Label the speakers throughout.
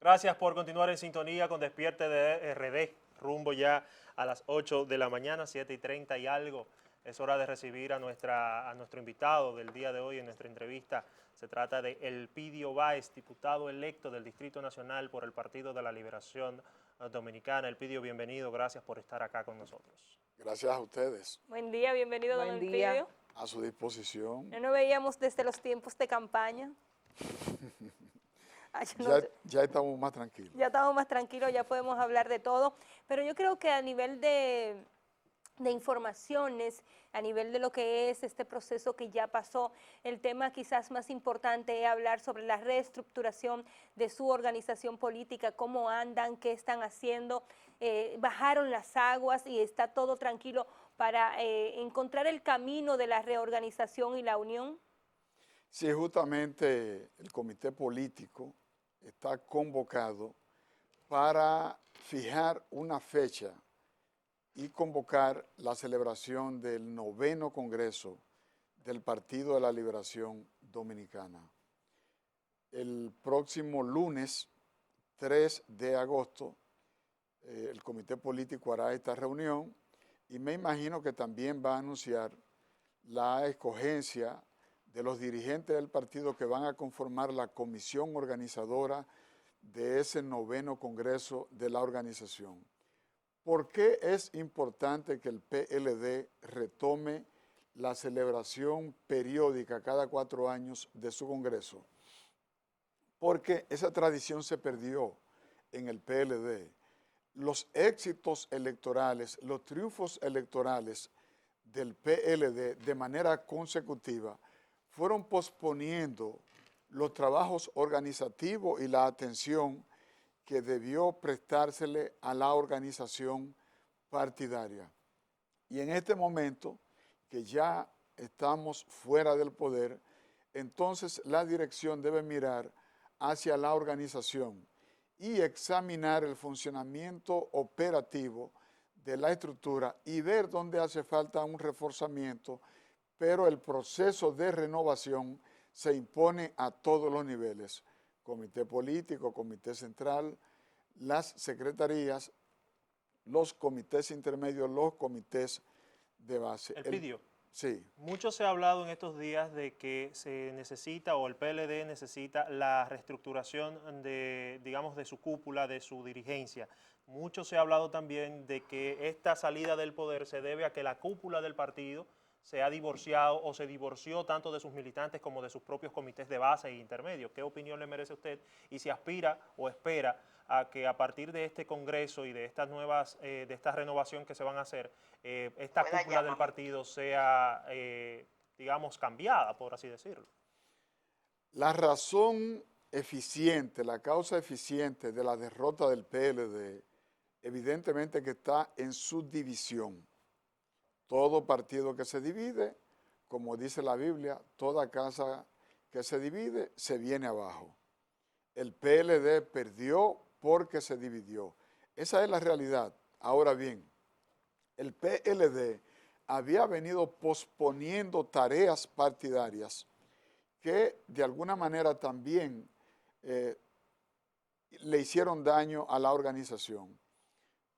Speaker 1: Gracias por continuar en sintonía con Despierte de RD, rumbo ya a las 8 de la mañana, 7:30 y algo. Es hora de recibir a nuestro invitado del día de hoy en nuestra entrevista. Se trata de Elpidio Báez, diputado electo del Distrito Nacional por el Partido de la Liberación Dominicana. Elpidio, bienvenido, gracias por estar acá con nosotros.
Speaker 2: Gracias a ustedes.
Speaker 3: Buen día, bienvenido, don
Speaker 4: Buen día.
Speaker 3: Elpidio.
Speaker 2: A su disposición.
Speaker 3: No nos veíamos desde los tiempos de campaña. Ay, yo no sé.
Speaker 2: Ya estamos más tranquilos.
Speaker 3: Ya estamos más tranquilos, ya podemos hablar de todo. Pero yo creo que a nivel de informaciones, a nivel de lo que es este proceso que ya pasó, el tema quizás más importante es hablar sobre la reestructuración de su organización política, cómo andan, qué están haciendo, bajaron las aguas y está todo tranquilo para encontrar el camino de la reorganización y la unión.
Speaker 2: Sí, justamente el comité político está convocado para fijar una fecha y convocar la celebración del 9º Congreso del Partido de la Liberación Dominicana. El próximo lunes 3 de agosto, el comité político hará esta reunión y me imagino que también va a anunciar la escogencia de los dirigentes del partido que van a conformar la comisión organizadora de ese 9º Congreso de la organización. ¿Por qué es importante que el PLD retome la celebración periódica cada 4 años de su Congreso? Porque esa tradición se perdió en el PLD. Los éxitos electorales, los triunfos electorales del PLD de manera consecutiva fueron posponiendo los trabajos organizativos y la atención que debió prestársele a la organización partidaria. Y en este momento, que ya estamos fuera del poder, entonces la dirección debe mirar hacia la organización y examinar el funcionamiento operativo de la estructura y ver dónde hace falta un reforzamiento, pero el proceso de renovación se impone a todos los niveles: comité político, comité central, las secretarías, los comités intermedios, los comités de base.
Speaker 1: Elpidio,
Speaker 2: sí.
Speaker 1: Mucho se ha hablado en estos días de que se necesita, o el PLD necesita, la reestructuración de, digamos, de su cúpula, de su dirigencia. Mucho se ha hablado también de que esta salida del poder se debe a que la cúpula del partido se ha divorciado o se divorció tanto de sus militantes como de sus propios comités de base e intermedios. ¿Qué opinión le merece a usted? Y si aspira o espera a que a partir de este Congreso y de estas nuevas, de esta renovación que se van a hacer, esta cúpula del partido sea, digamos, cambiada, por así decirlo.
Speaker 2: La razón eficiente, la causa eficiente de la derrota del PLD, evidentemente que está en su división. Todo partido que se divide, como dice la Biblia, toda casa que se divide se viene abajo. El PLD perdió porque se dividió. Esa es la realidad. Ahora bien, el PLD había venido posponiendo tareas partidarias que de alguna manera también le hicieron daño a la organización.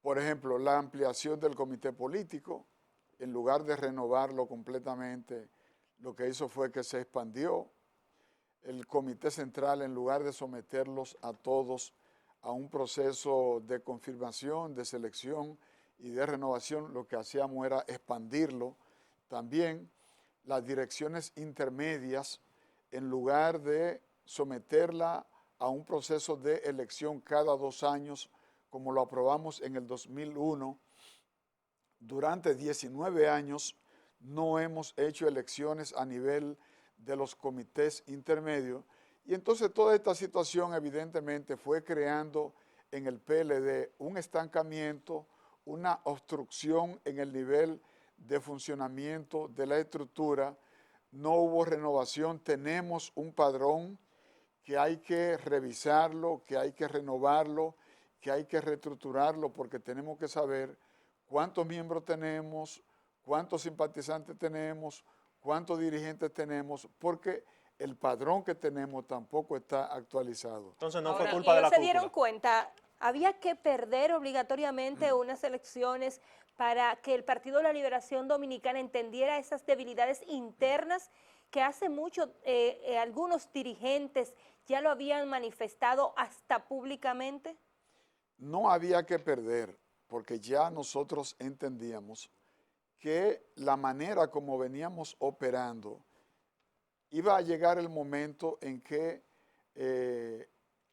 Speaker 2: Por ejemplo, la ampliación del comité político, en lugar de renovarlo completamente, lo que hizo fue que se expandió. El comité central, en lugar de someterlos a todos a un proceso de confirmación, de selección y de renovación, lo que hacíamos era expandirlo. También las direcciones intermedias, en lugar de someterla a un proceso de elección cada 2 años, como lo aprobamos en el 2001, durante 19 años no hemos hecho elecciones a nivel de los comités intermedios, y entonces toda esta situación evidentemente fue creando en el PLD un estancamiento, una obstrucción en el nivel de funcionamiento de la estructura. No hubo renovación, tenemos un padrón que hay que revisarlo, que hay que renovarlo, que hay que reestructurarlo, porque tenemos que saber cuántos miembros tenemos, cuántos simpatizantes tenemos, cuántos dirigentes tenemos, porque el padrón que tenemos tampoco está actualizado.
Speaker 1: Entonces no
Speaker 3: Ahora,
Speaker 1: fue culpa de la
Speaker 3: ellos se dieron
Speaker 1: cúpula.
Speaker 3: cuenta, había que perder obligatoriamente unas elecciones para que el Partido de la Liberación Dominicana entendiera esas debilidades internas que hace mucho algunos dirigentes ya lo habían manifestado hasta públicamente.
Speaker 2: No había que perder, porque ya nosotros entendíamos que la manera como veníamos operando iba a llegar el momento en que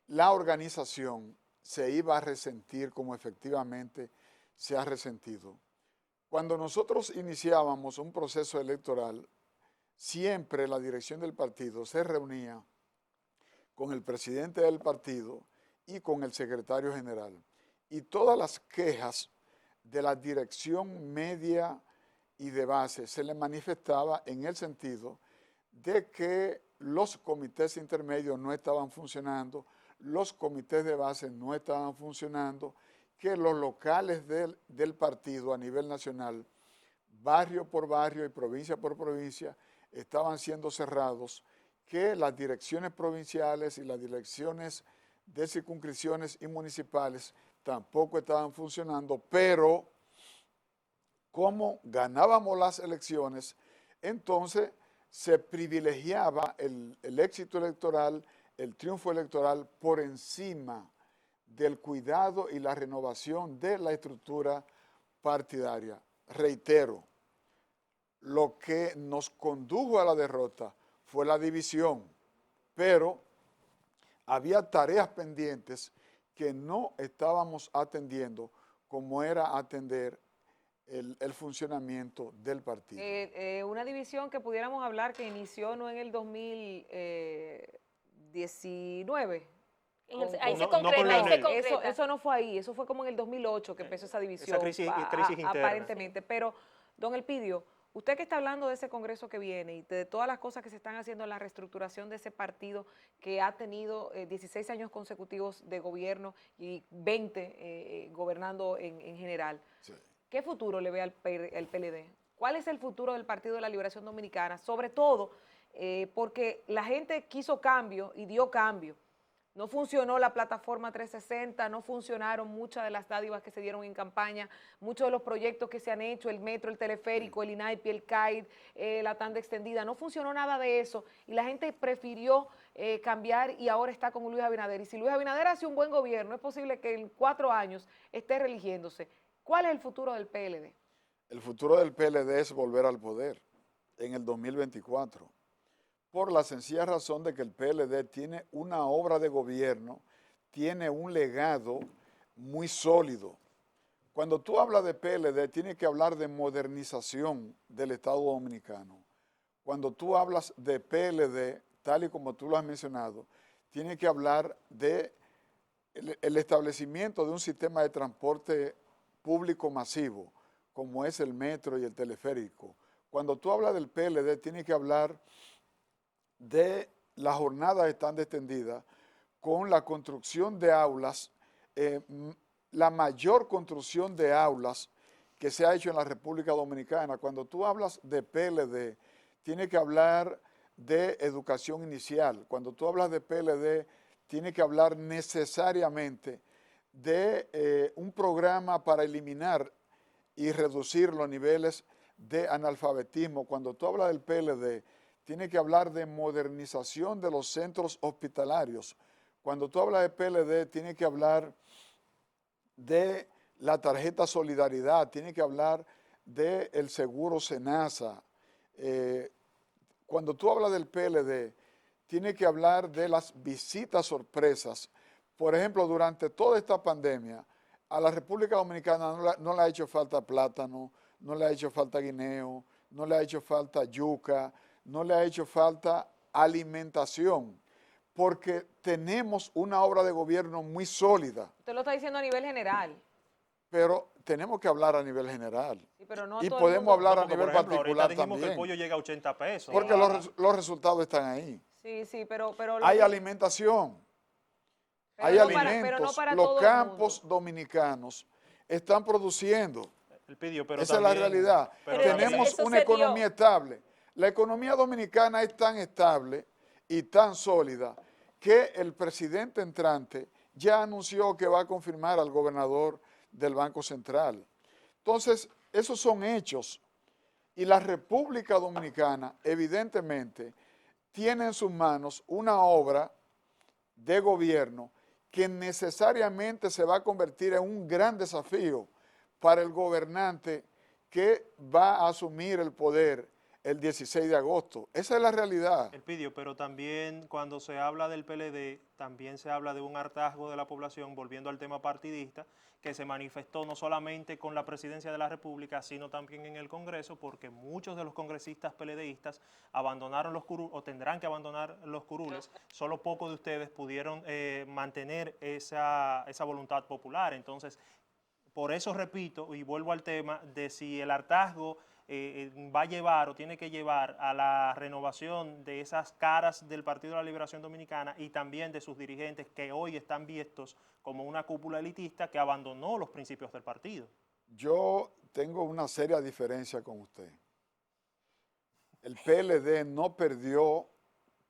Speaker 2: la organización se iba a resentir como efectivamente se ha resentido. Cuando nosotros iniciábamos un proceso electoral, siempre la dirección del partido se reunía con el presidente del partido y con el secretario general. Y todas las quejas de la dirección media y de base se le manifestaba en el sentido de que los comités intermedios no estaban funcionando, los comités de base no estaban funcionando, que los locales del partido a nivel nacional, barrio por barrio y provincia por provincia, estaban siendo cerrados, que las direcciones provinciales y las direcciones de circunscripciones y municipales tampoco estaban funcionando, pero como ganábamos las elecciones, entonces se privilegiaba el éxito electoral, el triunfo electoral por encima del cuidado y la renovación de la estructura partidaria. Reitero, lo que nos condujo a la derrota fue la división, pero había tareas pendientes que no estábamos atendiendo, como era atender el funcionamiento del partido.
Speaker 4: Una división que pudiéramos hablar que inició no en el 2019.
Speaker 3: Ahí se
Speaker 1: No
Speaker 3: concreta,
Speaker 1: con
Speaker 3: ahí se
Speaker 1: Leonel.
Speaker 3: concreta.
Speaker 4: Eso no fue ahí, eso fue como en el 2008 que empezó esa división.
Speaker 1: Esa crisis interna.
Speaker 4: Aparentemente. Pero, don Elpidio, usted que está hablando de ese congreso que viene y de todas las cosas que se están haciendo en la reestructuración de ese partido que ha tenido 16 años consecutivos de gobierno y 20 gobernando en general,
Speaker 2: Sí.
Speaker 4: ¿qué futuro le ve al PLD? ¿Cuál es el futuro del Partido de la Liberación Dominicana? Sobre todo porque la gente quiso cambio y dio cambio. No funcionó la plataforma 360, no funcionaron muchas de las dádivas que se dieron en campaña, muchos de los proyectos que se han hecho, el metro, el teleférico, el INAIPI, el CAID, la tanda extendida, no funcionó nada de eso y la gente prefirió cambiar y ahora está con Luis Abinader. Y si Luis Abinader hace un buen gobierno, es posible que en 4 años esté reeligiéndose. ¿Cuál es el futuro del PLD?
Speaker 2: El futuro del PLD es volver al poder en el 2024. Por la sencilla razón de que el PLD tiene una obra de gobierno, tiene un legado muy sólido. Cuando tú hablas de PLD, tienes que hablar de modernización del Estado Dominicano. Cuando tú hablas de PLD, tal y como tú lo has mencionado, tienes que hablar de el establecimiento de un sistema de transporte público masivo, como es el metro y el teleférico. Cuando tú hablas del PLD, tienes que hablar de las jornadas están extendidas con la construcción de aulas, la mayor construcción de aulas que se ha hecho en la República Dominicana. Cuando tú hablas de PLD, tienes que hablar de educación inicial. Cuando tú hablas de PLD, tienes que hablar necesariamente de un programa para eliminar y reducir los niveles de analfabetismo. Cuando tú hablas del PLD, tiene que hablar de modernización de los centros hospitalarios. Cuando tú hablas de PLD, tiene que hablar de la tarjeta Solidaridad, tiene que hablar del seguro Senasa. Cuando tú hablas del PLD, tiene que hablar de las visitas sorpresas. Por ejemplo, durante toda esta pandemia, a la República Dominicana no le ha hecho falta plátano, no le ha hecho falta guineo, no le ha hecho falta yuca, no le ha hecho falta alimentación, porque tenemos una obra de gobierno muy sólida.
Speaker 4: Usted lo está diciendo a nivel general.
Speaker 2: Pero tenemos que hablar a nivel general.
Speaker 4: Sí, pero no
Speaker 2: y
Speaker 4: todo el
Speaker 2: podemos
Speaker 4: mundo.
Speaker 2: hablar
Speaker 1: No,
Speaker 2: a
Speaker 1: porque,
Speaker 2: nivel
Speaker 1: por ejemplo,
Speaker 2: particular
Speaker 1: ahorita dijimos
Speaker 2: también.
Speaker 1: que el pollo llega a 80 pesos.
Speaker 2: Porque los resultados están ahí.
Speaker 4: Sí, pero
Speaker 2: Hay alimentación,
Speaker 4: pero
Speaker 2: hay
Speaker 4: no
Speaker 2: alimentos.
Speaker 4: pero no para
Speaker 2: los
Speaker 4: todo el
Speaker 2: campos
Speaker 4: mundo.
Speaker 2: dominicanos están produciendo.
Speaker 1: El pidió, pero
Speaker 2: Esa
Speaker 1: también,
Speaker 2: es la realidad.
Speaker 1: pero
Speaker 3: Pero
Speaker 2: Tenemos
Speaker 3: eso
Speaker 2: una
Speaker 3: se dio.
Speaker 2: economía estable. La economía dominicana es tan estable y tan sólida que el presidente entrante ya anunció que va a confirmar al gobernador del Banco Central. Entonces, esos son hechos y la República Dominicana evidentemente tiene en sus manos una obra de gobierno que necesariamente se va a convertir en un gran desafío para el gobernante que va a asumir el poder el 16 de agosto. Esa es la realidad.
Speaker 1: Elpidio, pero también cuando se habla del PLD, también se habla de un hartazgo de la población, volviendo al tema partidista, que se manifestó no solamente con la presidencia de la República, sino también en el Congreso, porque muchos de los congresistas PLDistas abandonaron los curules, o tendrán que abandonar los curules. Solo pocos de ustedes pudieron mantener esa voluntad popular. Entonces, por eso repito y vuelvo al tema de si el hartazgo va a llevar o tiene que llevar a la renovación de esas caras del Partido de la Liberación Dominicana y también de sus dirigentes que hoy están vistos como una cúpula elitista que abandonó los principios del partido.
Speaker 2: Yo tengo una seria diferencia con usted. El PLD no perdió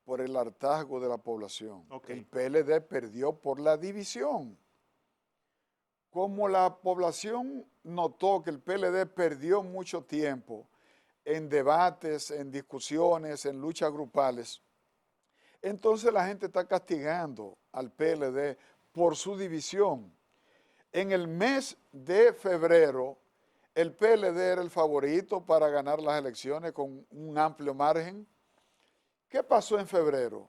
Speaker 2: por el hartazgo de la población.
Speaker 1: Okay.
Speaker 2: El PLD perdió por la división. Como la población notó que el PLD perdió mucho tiempo en debates, en discusiones, en luchas grupales, entonces la gente está castigando al PLD por su división. En el mes de febrero, el PLD era el favorito para ganar las elecciones con un amplio margen. ¿Qué pasó en febrero?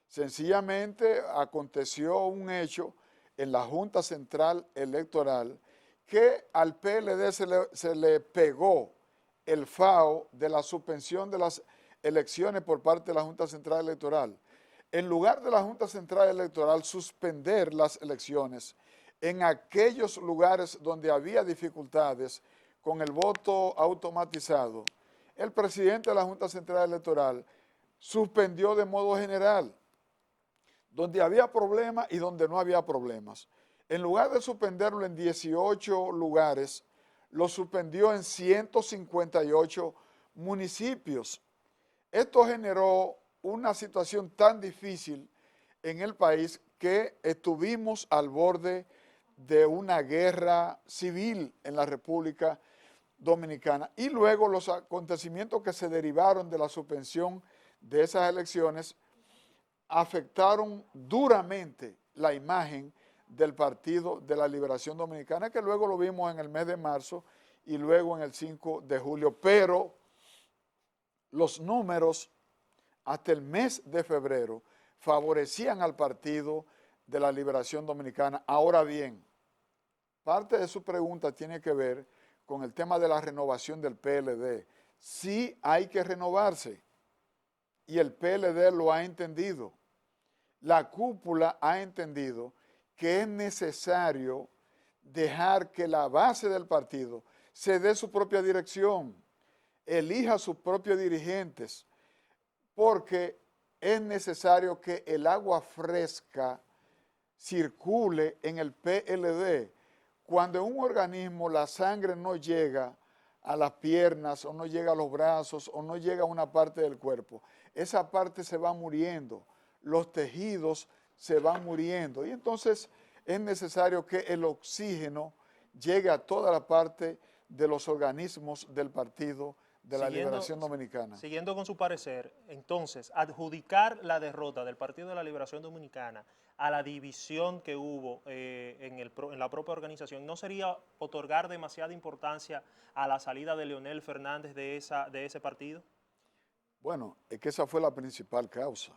Speaker 2: Sencillamente aconteció un hecho en la Junta Central Electoral que al PLD se le pegó el FAO de la suspensión de las elecciones por parte de la Junta Central Electoral. En lugar de la Junta Central Electoral suspender las elecciones en aquellos lugares donde había dificultades con el voto automatizado, el presidente de la Junta Central Electoral suspendió de modo general donde había problemas y donde no había problemas. En lugar de suspenderlo en 18 lugares, lo suspendió en 158 municipios. Esto generó una situación tan difícil en el país que estuvimos al borde de una guerra civil en la República Dominicana. Y luego los acontecimientos que se derivaron de la suspensión de esas elecciones afectaron duramente la imagen del Partido de la Liberación Dominicana, que luego lo vimos en el mes de marzo y luego en el 5 de julio. Pero los números hasta el mes de febrero favorecían al Partido de la Liberación Dominicana. Ahora bien, parte de su pregunta tiene que ver con el tema de la renovación del PLD. Sí hay que renovarse y el PLD lo ha entendido. La cúpula ha entendido que es necesario dejar que la base del partido se dé su propia dirección, elija sus propios dirigentes, porque es necesario que el agua fresca circule en el PLD. Cuando en un organismo la sangre no llega a las piernas o no llega a los brazos o no llega a una parte del cuerpo, esa parte se va muriendo, los tejidos se van muriendo y entonces es necesario que el oxígeno llegue a toda la parte de los organismos del Partido de la Liberación Dominicana.
Speaker 1: Siguiendo con su parecer, entonces, adjudicar la derrota del Partido de la Liberación Dominicana a la división que hubo en la propia organización, ¿no sería otorgar demasiada importancia a la salida de Leonel Fernández de ese partido?
Speaker 2: Bueno, es que esa fue la principal causa.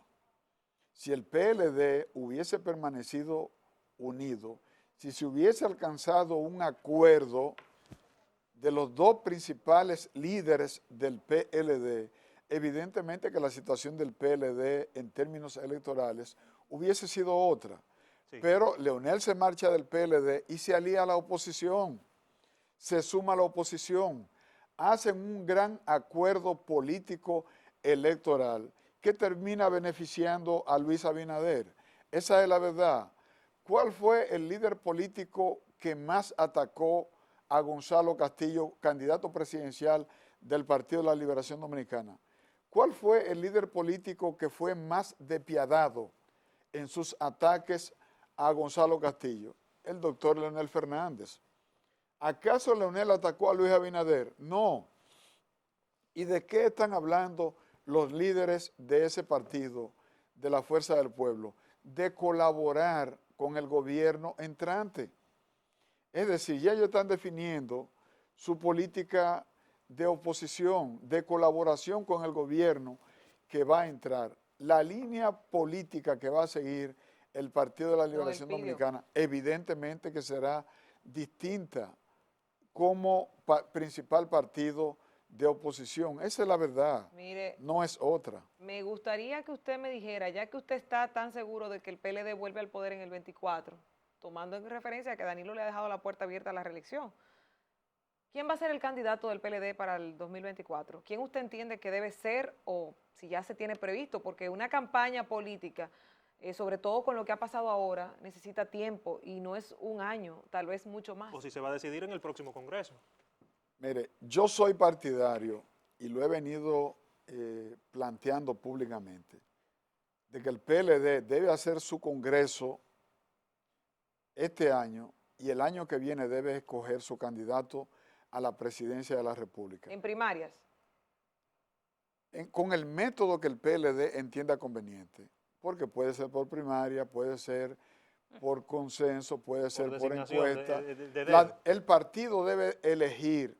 Speaker 2: Si el PLD hubiese permanecido unido, si se hubiese alcanzado un acuerdo de los dos principales líderes del PLD, evidentemente que la situación del PLD en términos electorales hubiese sido otra. Sí. Pero Leonel se marcha del PLD y se alía a la oposición, se suma a la oposición, hacen un gran acuerdo político electoral que termina beneficiando a Luis Abinader. Esa es la verdad. ¿Cuál fue el líder político que más atacó a Gonzalo Castillo, candidato presidencial del Partido de la Liberación Dominicana? ¿Cuál fue el líder político que fue más despiadado en sus ataques a Gonzalo Castillo? El doctor Leonel Fernández. ¿Acaso Leonel atacó a Luis Abinader? No. ¿Y de qué están hablando los líderes de ese partido, de la Fuerza del Pueblo? De colaborar con el gobierno entrante. Es decir, ya ellos están definiendo su política de oposición, de colaboración con el gobierno que va a entrar. La línea política que va a seguir el Partido de la Liberación Dominicana, evidentemente que será distinta como principal partido de oposición. Esa es la verdad,
Speaker 4: Mire,
Speaker 2: no es otra.
Speaker 4: me gustaría que usted me dijera, ya que usted está tan seguro de que el PLD vuelve al poder en el 24, tomando en referencia que Danilo le ha dejado la puerta abierta a la reelección, ¿quién va a ser el candidato del PLD para el 2024? ¿Quién usted entiende que debe ser o si ya se tiene previsto? Porque una campaña política, sobre todo con lo que ha pasado ahora, necesita tiempo y no es un año, tal vez mucho más.
Speaker 1: O si se va a decidir en el próximo Congreso.
Speaker 2: Mire, yo soy partidario y lo he venido planteando públicamente, de que el PLD debe hacer su congreso este año y el año que viene debe escoger su candidato a la presidencia de la República.
Speaker 4: En primarias.
Speaker 2: Con el método que el PLD entienda conveniente, porque puede ser por primaria, puede ser por consenso, puede ser por
Speaker 1: designación
Speaker 2: encuesta.
Speaker 1: de dedo.
Speaker 2: El partido debe elegir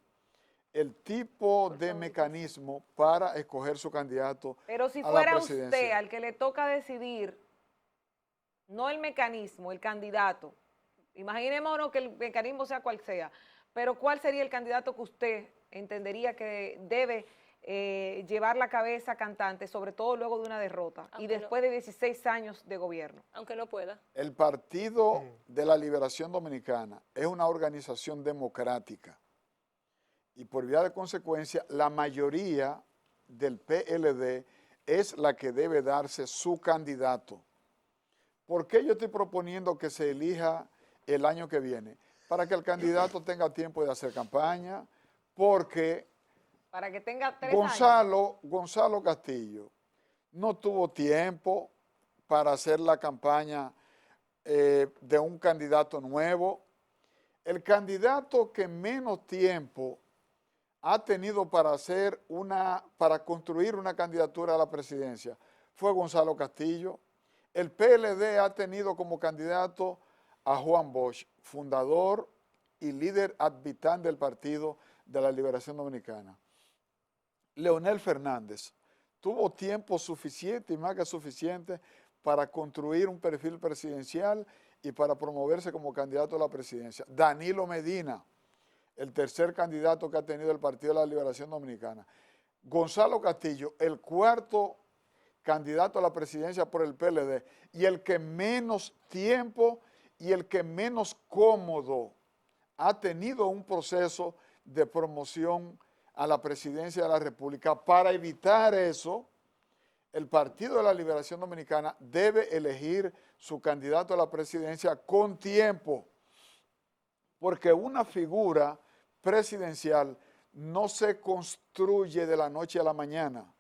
Speaker 2: el tipo de mecanismo para escoger su candidato
Speaker 4: Pero si
Speaker 2: a la
Speaker 4: fuera
Speaker 2: presidencia.
Speaker 4: usted al que le toca decidir, no el mecanismo, el candidato, imaginémonos que el mecanismo sea cual sea, pero ¿cuál sería el candidato que usted entendería que debe llevar la cabeza cantante, sobre todo luego de una derrota y después de 16 años de gobierno?
Speaker 3: Aunque no pueda.
Speaker 2: El Partido de la Liberación Dominicana es una organización democrática y por vía de consecuencia la mayoría del PLD es la que debe darse su candidato. ¿Por qué yo estoy proponiendo que se elija el año que viene? Para que el candidato tenga tiempo de hacer campaña, porque
Speaker 4: Para que tenga 3 años.
Speaker 2: Gonzalo Castillo no tuvo tiempo para hacer la campaña de un candidato nuevo. El candidato que menos tiempo ha tenido para construir una candidatura a la presidencia fue Gonzalo Castillo. El PLD ha tenido como candidato a Juan Bosch, fundador y líder ad vitam del Partido de la Liberación Dominicana. Leonel Fernández tuvo tiempo suficiente y más que suficiente para construir un perfil presidencial y para promoverse como candidato a la presidencia. Danilo Medina, el tercer candidato que ha tenido el Partido de la Liberación Dominicana. Gonzalo Castillo, el cuarto candidato a la presidencia por el PLD y el que menos tiempo y el que menos cómodo ha tenido un proceso de promoción a la presidencia de la República. Para evitar eso, el Partido de la Liberación Dominicana debe elegir su candidato a la presidencia con tiempo, porque una figura presidencial no se construye de la noche a la mañana.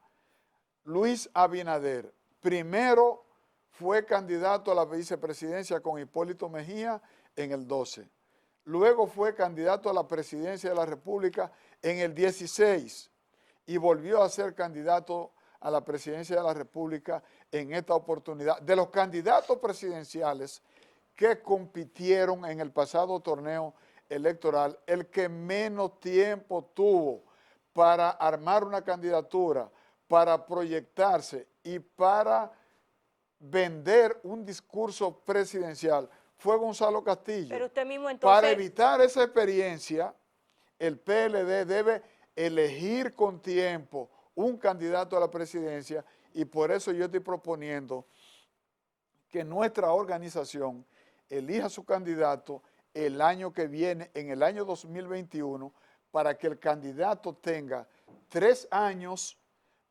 Speaker 2: Luis Abinader primero fue candidato a la vicepresidencia con Hipólito Mejía en el 12. Luego fue candidato a la presidencia de la República en el 16 y volvió a ser candidato a la presidencia de la República en esta oportunidad. De los candidatos presidenciales que compitieron en el pasado torneo electoral, el que menos tiempo tuvo para armar una candidatura, para proyectarse y para vender un discurso presidencial fue Gonzalo Castillo.
Speaker 3: Pero usted mismo entonces...
Speaker 2: Para evitar esa experiencia, el PLD debe elegir con tiempo un candidato a la presidencia y por eso yo estoy proponiendo que nuestra organización elija su candidato el año que viene, en el año 2021, para que el candidato tenga 3 años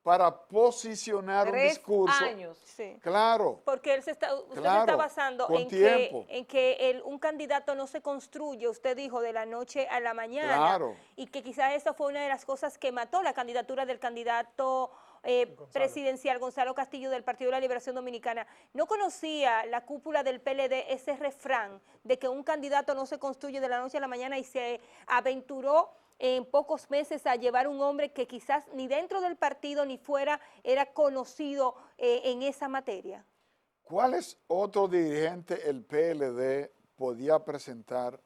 Speaker 2: para posicionar un discurso.
Speaker 4: 3 años.
Speaker 3: Sí.
Speaker 2: Claro.
Speaker 3: Porque usted se
Speaker 2: Claro,
Speaker 3: está basando
Speaker 2: con
Speaker 3: en
Speaker 2: tiempo.
Speaker 3: que un candidato no se construye, usted dijo, de la noche a la mañana.
Speaker 2: Claro.
Speaker 3: Y que quizás eso fue una de las cosas que mató la candidatura del candidato presidencial, Gonzalo Castillo, del Partido de la Liberación Dominicana, ¿no conocía la cúpula del PLD ese refrán de que un candidato no se construye de la noche a la mañana y se aventuró en pocos meses a llevar un hombre que quizás ni dentro del partido ni fuera era conocido en esa materia?
Speaker 2: ¿Cuáles otro dirigente el PLD podía presentar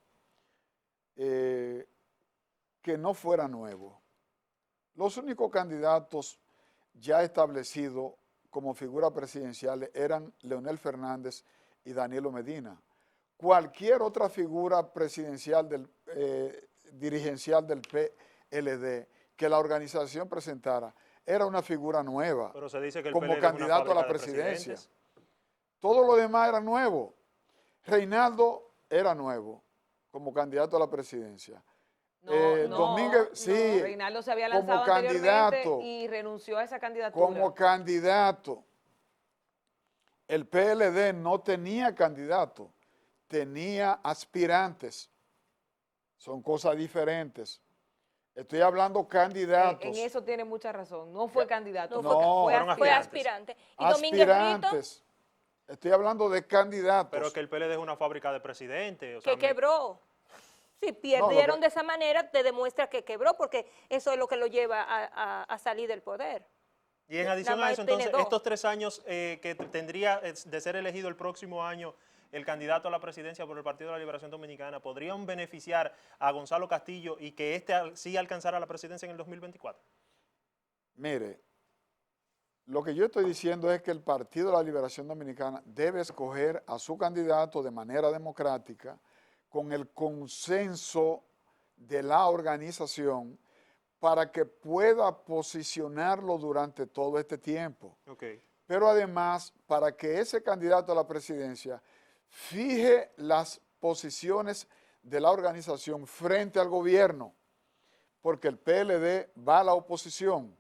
Speaker 2: que no fuera nuevo? Los únicos candidatos ya establecidos como figura presidenciales eran Leonel Fernández y Danilo Medina. Cualquier otra figura presidencial dirigencial del PLD que la organización presentara era una figura nueva.
Speaker 1: Pero se dice que el
Speaker 2: como
Speaker 1: PLD es una
Speaker 2: candidato a la
Speaker 1: fábrica de
Speaker 2: presidencia.
Speaker 1: presidentes.
Speaker 2: Todo lo demás era nuevo. Reinaldo era nuevo como candidato a la presidencia. Domínguez, sí,
Speaker 4: Reinaldo se había
Speaker 2: como
Speaker 4: lanzado anteriormente
Speaker 2: candidato.
Speaker 4: y renunció a esa candidatura.
Speaker 2: Como candidato. El PLD no tenía candidato, tenía aspirantes. Son cosas diferentes. Estoy hablando candidatos.
Speaker 4: En eso tiene mucha razón. No fue candidato,
Speaker 2: No,
Speaker 3: Fue aspirante. ¿Y Domínguez Brito?
Speaker 2: Aspirantes. Estoy hablando de candidatos.
Speaker 1: Pero que el PLD es una fábrica de presidentes. O
Speaker 3: Que
Speaker 1: sea,
Speaker 3: quebró. Si perdieron de esa manera, te demuestra que quebró, porque eso es lo que lo lleva a salir del poder.
Speaker 1: Y en adición
Speaker 3: Nada
Speaker 1: a
Speaker 3: más
Speaker 1: eso,
Speaker 3: tiene
Speaker 1: entonces,
Speaker 3: dos.
Speaker 1: estos 3 años que tendría de ser elegido el próximo año el candidato a la presidencia por el Partido de la Liberación Dominicana, ¿podrían beneficiar a Gonzalo Castillo y que éste sí alcanzara la presidencia en el 2024?
Speaker 2: Mire, lo que yo estoy diciendo es que el Partido de la Liberación Dominicana debe escoger a su candidato de manera democrática, con el consenso de la organización, para que pueda posicionarlo durante todo este tiempo.
Speaker 1: Okay.
Speaker 2: Pero además, para que ese candidato a la presidencia fije las posiciones de la organización frente al gobierno, porque el PLD va a la oposición,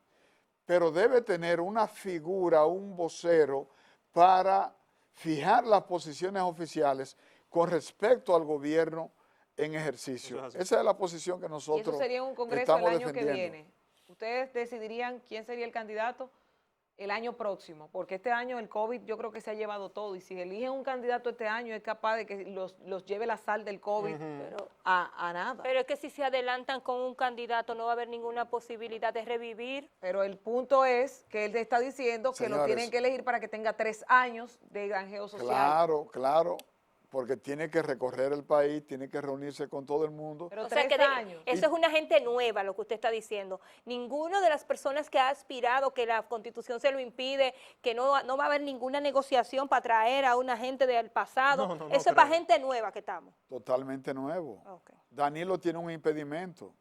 Speaker 2: pero debe tener una figura, un vocero, para fijar las posiciones oficiales con respecto al gobierno en ejercicio. Esa es la posición que nosotros
Speaker 4: y eso sería en un congreso
Speaker 2: estamos
Speaker 4: el año
Speaker 2: defendiendo.
Speaker 4: que viene. ¿Ustedes decidirían quién sería el candidato el año próximo? Porque este año el COVID yo creo que se ha llevado todo, y si eligen un candidato este año es capaz de que los lleve la sal del COVID a nada.
Speaker 3: Pero es que si se adelantan con un candidato no va a haber ninguna posibilidad de revivir.
Speaker 4: Pero el punto es que él está diciendo que lo
Speaker 2: Señores,
Speaker 4: tienen que elegir para que tenga 3 años de granjeo social.
Speaker 2: Claro, claro, porque tiene que recorrer el país, tiene que reunirse con todo el mundo.
Speaker 4: Pero
Speaker 3: O sea
Speaker 4: 3
Speaker 3: que
Speaker 4: años.
Speaker 3: eso es una gente nueva lo que usted está diciendo. Ninguno de las personas que ha aspirado, que la Constitución se lo impide, que no va a haber ninguna negociación para traer a una gente del pasado.
Speaker 1: No,
Speaker 3: eso es para gente nueva que estamos.
Speaker 2: Totalmente nuevo.
Speaker 3: Okay.
Speaker 2: Danilo tiene un impedimento.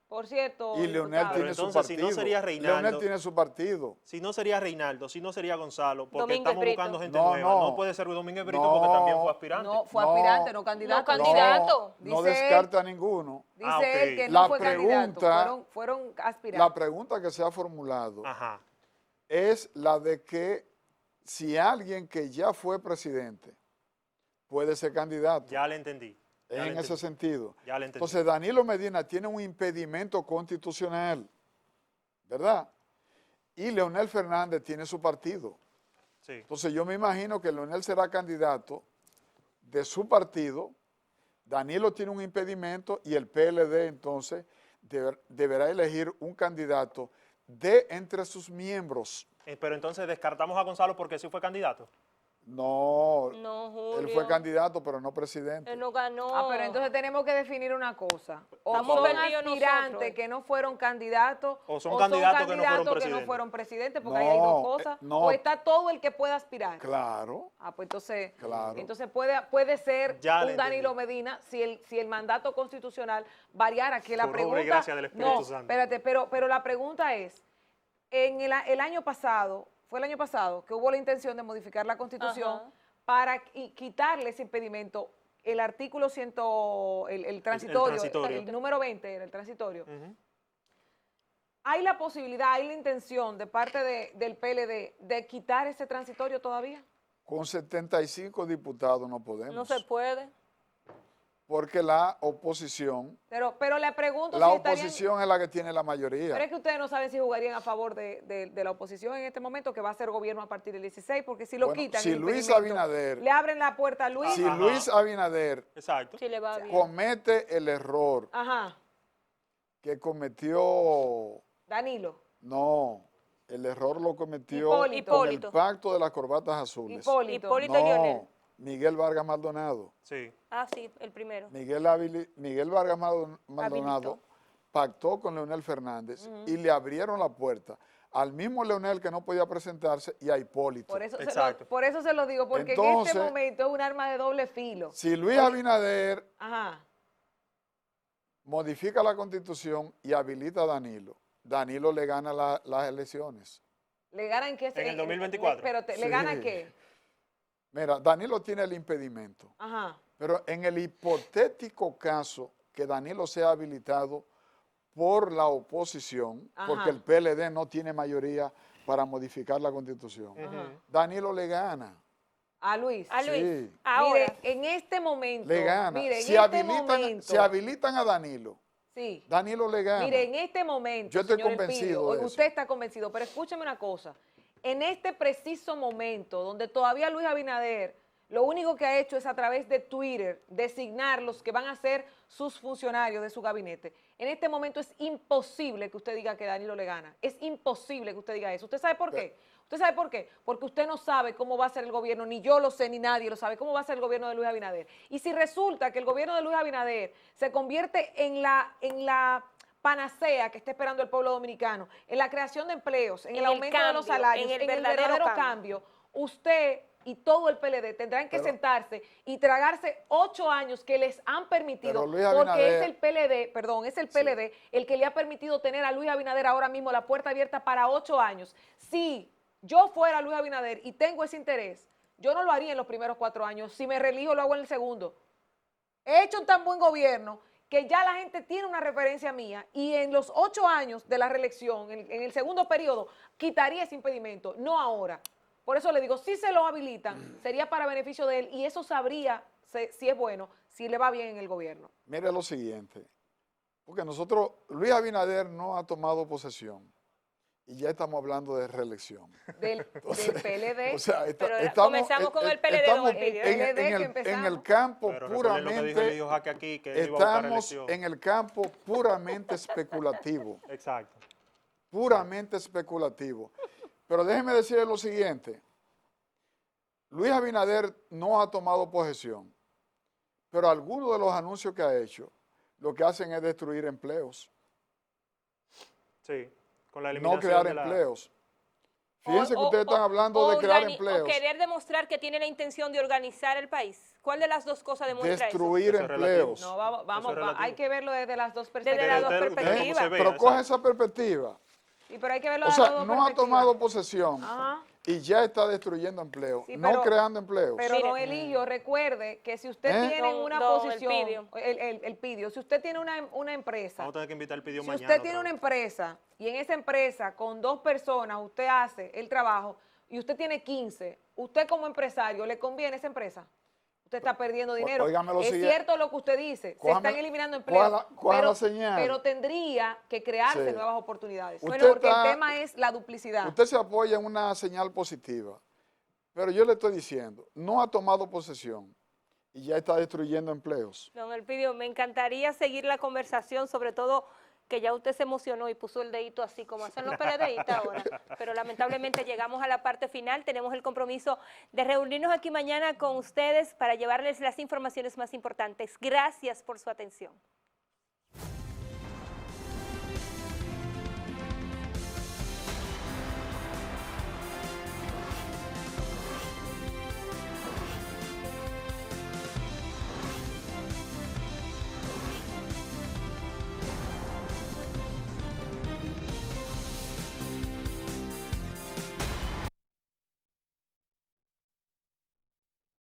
Speaker 4: Por cierto,
Speaker 2: Y Leonel
Speaker 4: diputado,
Speaker 2: tiene su
Speaker 1: entonces, si
Speaker 2: partido.
Speaker 1: no sería Reinaldo,
Speaker 2: Leonel tiene su partido.
Speaker 1: Si no sería Reinaldo, si no sería Gonzalo, porque
Speaker 3: Domínguez
Speaker 1: estamos
Speaker 3: Brito.
Speaker 1: buscando gente
Speaker 2: No,
Speaker 1: nueva.
Speaker 2: no.
Speaker 1: No puede ser Domínguez Brito
Speaker 2: No.
Speaker 1: porque también fue aspirante.
Speaker 4: no, fue
Speaker 2: No,
Speaker 4: aspirante, no candidato.
Speaker 3: no candidato.
Speaker 2: No
Speaker 4: Dice
Speaker 2: descarte a ninguno.
Speaker 4: Dice
Speaker 1: ok.
Speaker 4: él que
Speaker 2: La
Speaker 4: no fue candidato,
Speaker 2: pregunta-
Speaker 4: fueron
Speaker 2: La
Speaker 4: aspirantes.
Speaker 2: pregunta que se ha formulado
Speaker 1: Ajá.
Speaker 2: es la de que si alguien que ya fue presidente puede ser candidato.
Speaker 1: Ya le entendí. Ya le
Speaker 2: En ese
Speaker 1: entendí.
Speaker 2: sentido.
Speaker 1: Ya le entendí.
Speaker 2: Entonces Danilo Medina tiene un impedimento constitucional, ¿verdad? Y Leonel Fernández tiene su partido.
Speaker 1: Sí.
Speaker 2: Entonces yo me imagino que Leonel será candidato de su partido, Danilo tiene un impedimento y el PLD entonces deberá elegir un candidato de entre sus miembros.
Speaker 1: Pero entonces descartamos a Gonzalo porque sí fue candidato.
Speaker 2: No,
Speaker 3: No, Julio.
Speaker 2: él fue candidato pero no presidente.
Speaker 3: Él no ganó.
Speaker 4: Ah, pero entonces tenemos que definir una cosa. O
Speaker 3: Estamos
Speaker 4: son
Speaker 3: perdidos
Speaker 4: aspirantes
Speaker 3: nosotros.
Speaker 4: que no fueron candidatos,
Speaker 1: O son candidatos que no fueron
Speaker 4: que no
Speaker 1: presidentes.
Speaker 4: fueron presidentes, porque ahí hay dos cosas.
Speaker 2: No.
Speaker 4: O está todo el que pueda aspirar.
Speaker 2: Claro,
Speaker 4: Ah, pues entonces,
Speaker 2: Claro.
Speaker 4: entonces puede ser
Speaker 1: Ya le
Speaker 4: un Danilo
Speaker 1: entendí.
Speaker 4: Medina si el mandato constitucional variara, que la
Speaker 1: Por obra y
Speaker 4: pregunta...
Speaker 1: gracia del Espíritu
Speaker 4: no,
Speaker 1: Santo.
Speaker 4: espérate, pero la pregunta es, en el año pasado, fue el año pasado que hubo la intención de modificar la Constitución
Speaker 3: Ajá.
Speaker 4: para quitarle ese impedimento, el artículo 100, el transitorio,
Speaker 1: transitorio.
Speaker 4: el número 20 era el transitorio.
Speaker 1: Ujú.
Speaker 4: ¿Hay la posibilidad, hay la intención de parte del PLD de quitar ese transitorio todavía?
Speaker 2: con 75 diputados no podemos.
Speaker 3: No se puede.
Speaker 2: porque la oposición,
Speaker 4: Pero le pregunto
Speaker 2: la
Speaker 4: si estarían...
Speaker 2: oposición es la que tiene la mayoría.
Speaker 4: Pero es que ustedes no saben si jugarían a favor de la oposición en este momento, que va a ser gobierno a partir del 16, porque si lo
Speaker 2: Bueno,
Speaker 4: quitan,
Speaker 2: si
Speaker 4: el
Speaker 2: Luis
Speaker 4: impedimento,
Speaker 2: Abinader-
Speaker 4: le abren la puerta a Luis.
Speaker 2: Si
Speaker 1: Ajá.
Speaker 2: Luis Abinader
Speaker 1: Exacto.
Speaker 3: Sí, le va bien.
Speaker 2: comete el error
Speaker 4: Ajá,
Speaker 2: que cometió,
Speaker 4: Danilo,
Speaker 2: no, el error lo cometió
Speaker 4: Hipólito.
Speaker 2: con el
Speaker 3: Hipólito.
Speaker 2: pacto de las corbatas azules.
Speaker 4: Hipólito.
Speaker 3: Hipólito y Leonel.
Speaker 2: No, Miguel Vargas Maldonado.
Speaker 1: Sí.
Speaker 3: Ah, sí, el primero.
Speaker 2: Miguel Vargas Maldonado
Speaker 3: Habilitó.
Speaker 2: pactó con Leonel Fernández y le abrieron la puerta al mismo Leonel que no podía presentarse y a Hipólito.
Speaker 1: Exacto.
Speaker 4: Se lo digo, porque en
Speaker 2: Entonces,
Speaker 4: este momento es un arma de doble filo.
Speaker 2: Si Luis Abinader
Speaker 4: Ajá.
Speaker 2: modifica la Constitución y habilita a Danilo, Danilo le gana las elecciones.
Speaker 4: ¿Le ganan qué?
Speaker 1: En el 2024.
Speaker 4: Pero ¿le
Speaker 2: Sí.
Speaker 4: ganan qué?
Speaker 2: Mira, Danilo tiene el impedimento,
Speaker 4: Ajá.
Speaker 2: pero en el hipotético caso que Danilo sea habilitado por la oposición,
Speaker 4: Ajá.
Speaker 2: porque el PLD no tiene mayoría para modificar la Constitución,
Speaker 4: Ajá.
Speaker 2: Danilo le gana.
Speaker 4: A Luis.
Speaker 3: A Luis.
Speaker 2: Sí.
Speaker 3: Ahora.
Speaker 4: Mire, en este momento.
Speaker 2: Le gana.
Speaker 4: Mire, en
Speaker 2: Si
Speaker 4: este momento.
Speaker 2: si habilitan a Danilo,
Speaker 4: Sí.
Speaker 2: Danilo le gana.
Speaker 4: Mire, en este momento,
Speaker 2: Yo estoy
Speaker 4: señor
Speaker 2: convencido
Speaker 4: Elpidio,
Speaker 2: de eso.
Speaker 4: usted está convencido, pero escúcheme una cosa. En este preciso momento, donde todavía Luis Abinader, lo único que ha hecho es a través de Twitter designar los que van a ser sus funcionarios de su gabinete. En este momento es imposible que usted diga que Danilo le gana. Es imposible que usted diga eso. ¿Usted sabe por qué? ¿Usted sabe por qué? Porque usted no sabe cómo va a ser el gobierno, ni yo lo sé, ni nadie lo sabe, cómo va a ser el gobierno de Luis Abinader. Y si resulta que el gobierno de Luis Abinader se convierte en la panacea que está esperando el pueblo dominicano, en la creación de empleos, en el aumento de los
Speaker 3: cambio,
Speaker 4: salarios,
Speaker 3: en el
Speaker 4: en el
Speaker 3: verdadero
Speaker 4: verdadero
Speaker 3: cambio.
Speaker 4: cambio, usted y todo el PLD tendrán que sentarse y tragarse 8 años que les han permitido,
Speaker 2: Pero Luis
Speaker 4: porque
Speaker 2: Abinader-
Speaker 4: es el PLD, perdón, es el PLD el que le ha permitido tener a Luis Abinader ahora mismo la puerta abierta para 8 años. Si yo fuera Luis Abinader y tengo ese interés, yo no lo haría en los primeros 4 años. Si me reelijo, lo hago en el segundo. He hecho un tan buen gobierno que ya la gente tiene una referencia mía y en los 8 años de la reelección, en el segundo periodo, quitaría ese impedimento, no ahora. Por eso le digo, si se lo habilitan, sería para beneficio de él y eso sabría si es bueno, si le va bien en el gobierno.
Speaker 2: Mire lo siguiente, porque Luis Abinader no ha tomado posesión y ya estamos hablando de reelección.
Speaker 4: Del PLD.
Speaker 2: O sea,
Speaker 3: Pero comenzamos con el PLD, don
Speaker 2: estamos
Speaker 3: Elpidio.
Speaker 4: El PLD que
Speaker 2: en
Speaker 4: empezamos.
Speaker 2: el campo
Speaker 1: Pero recuerden lo que dijo el hijo
Speaker 2: puramente,
Speaker 1: Jaque aquí, que él iba a buscar
Speaker 2: estamos
Speaker 1: reelección.
Speaker 2: en el campo puramente especulativo,
Speaker 1: Exacto.
Speaker 2: puramente especulativo. Pero déjeme decirle lo siguiente, Luis Abinader no ha tomado posesión, pero algunos de los anuncios que ha hecho, lo que hacen es destruir empleos,
Speaker 1: Sí. Con la
Speaker 2: no
Speaker 1: eliminación
Speaker 2: crear
Speaker 1: de la...
Speaker 2: empleos. Fíjense que ustedes están hablando
Speaker 3: o
Speaker 2: de crear
Speaker 3: o querer demostrar que tiene la intención de organizar el país. ¿Cuál de las dos cosas demuestra
Speaker 2: destruir
Speaker 1: Eso es
Speaker 2: empleos.
Speaker 4: No, vamos,
Speaker 1: Eso es relativo.
Speaker 4: hay que verlo desde las dos
Speaker 3: Desde
Speaker 4: perspectivas.
Speaker 3: las dos
Speaker 1: Usted- usted
Speaker 3: perspectivas.
Speaker 1: cómo se ve,
Speaker 2: Pero coge
Speaker 1: exacto.
Speaker 2: esa perspectiva.
Speaker 4: Sí, pero hay que verlo
Speaker 2: O
Speaker 4: desde las
Speaker 2: sea,
Speaker 4: dos
Speaker 2: no ha
Speaker 4: perspectivas.
Speaker 2: tomado posesión
Speaker 4: Ajá.
Speaker 2: y ya está destruyendo empleos,
Speaker 4: Sí,
Speaker 2: no
Speaker 4: pero-
Speaker 2: creando empleos.
Speaker 4: Pero
Speaker 3: Mire.
Speaker 4: don Eligio, recuerde que si usted
Speaker 2: ¿Eh?
Speaker 4: tiene
Speaker 3: Don-
Speaker 4: una
Speaker 3: don
Speaker 4: posición,
Speaker 3: Elpidio.
Speaker 4: el Pidio, si usted tiene una empresa,
Speaker 1: Vamos a tener que invitar al Pidio
Speaker 4: si
Speaker 1: mañana.
Speaker 4: usted tiene
Speaker 1: otra
Speaker 4: una
Speaker 1: vez.
Speaker 4: empresa y en esa empresa con 2 personas usted hace el trabajo y usted tiene 15, usted como empresario, ¿le conviene esa empresa? Usted está perdiendo dinero.
Speaker 2: óigame lo
Speaker 4: Es
Speaker 2: siguiente.
Speaker 4: cierto lo que usted dice, se
Speaker 2: Cójame-
Speaker 4: están eliminando empleos,
Speaker 2: coja la señal.
Speaker 4: pero tendría que crearse
Speaker 2: Sí.
Speaker 4: nuevas oportunidades.
Speaker 2: Usted
Speaker 4: Bueno, porque
Speaker 2: está-
Speaker 4: el tema es la duplicidad.
Speaker 2: Usted se apoya en una señal positiva, pero yo le estoy diciendo, no ha tomado posesión y ya está destruyendo empleos.
Speaker 3: Don Elpidio, me encantaría seguir la conversación, sobre todo que ya usted se emocionó y puso el dedito así como hacen los PLDistas ahora, pero lamentablemente llegamos a la parte final, tenemos el compromiso de reunirnos aquí mañana con ustedes para llevarles las informaciones más importantes. Gracias por su atención.